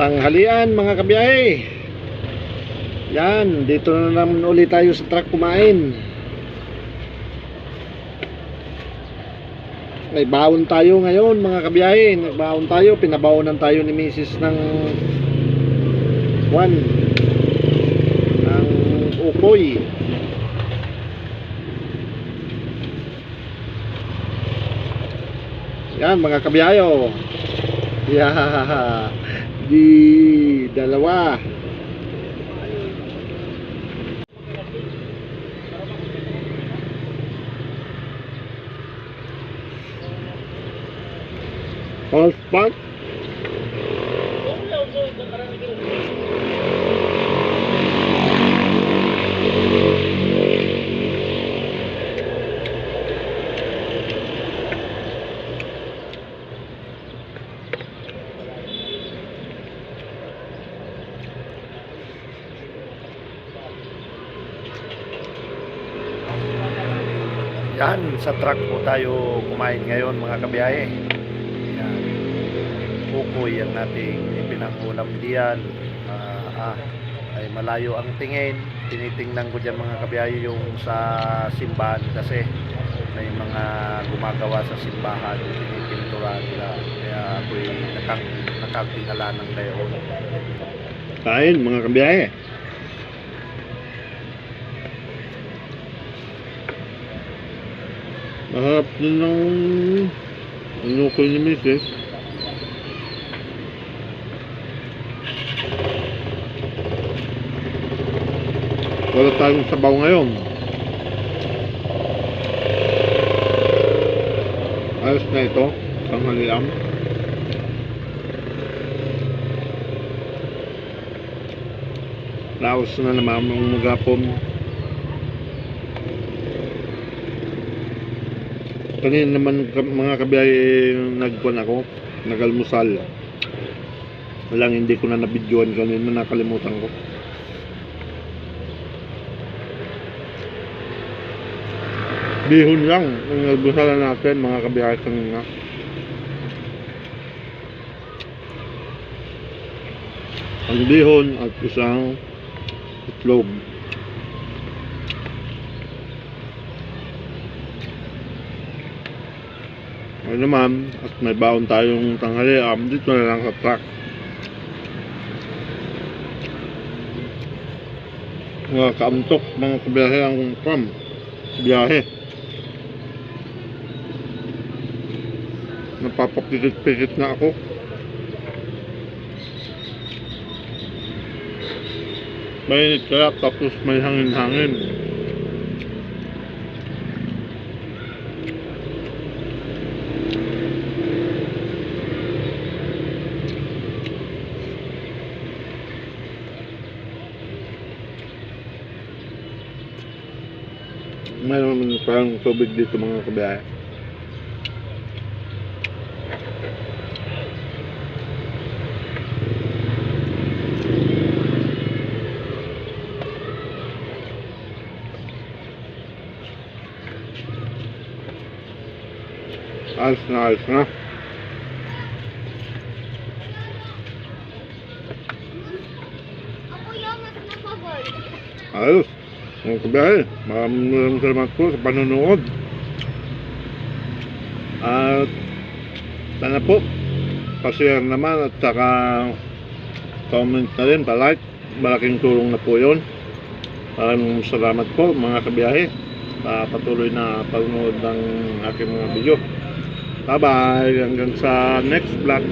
Tanghalian mga kabiyahe. Yan, dito na naman ulit tayo sa truck kumain. May baon tayo ngayon mga kabiyahe. Nagbaon tayo, pinabaonan tayo ni Mrs. ng ng ukoy. Yan mga kabiyayo. Yeah. Di dalawa. All spot. Yan, sa truck po tayo kumain ngayon mga kabiyahe. Yan, ukoy ang nating ipinangulam diyan. Ay malayo ang tingin. Tinitingnan ko dyan mga kabiyahe yung sa simbahan kasi may mga gumagawa sa simbahan, pinipintura nila. Kaya ako'y nakaktingala ng gayon. Kain mga kabiyahe. Maharap din ng inukoy ni Mrs. Wala tayong sabaw ngayon. Ayos na ito, tanghalian. Laos na naman ang magapon. Kanina naman mga kabiyahe nagkuhan ako, nagalmusal. Walang hindi ko na nabidyoan kanina, nakalimutan ko. Bihon lang ang nagmusalan natin mga kabiyahe kanina. Ang bihon at isang itlog. Ano naman, at may baon tayong tanghalian dito na lang sa truck. Mga kaantok mga kabiyahe ang biyahe. Napapapikit-pikit na ako. Mainit kaya tapos may hangin-hangin. Mayroon naman parang tubig dito mga kabiyahe. Ayos na, ayos na. Ayos. Mga kabiyahe, maraming salamat po sa panonood. At sana po pa-share naman at saka comment na rin, pa-like. Malaking tulong na po yun. Maraming salamat po mga kabiyahe sa patuloy na panonood ng aking mga video. Bye bye, hanggang sa next vlog.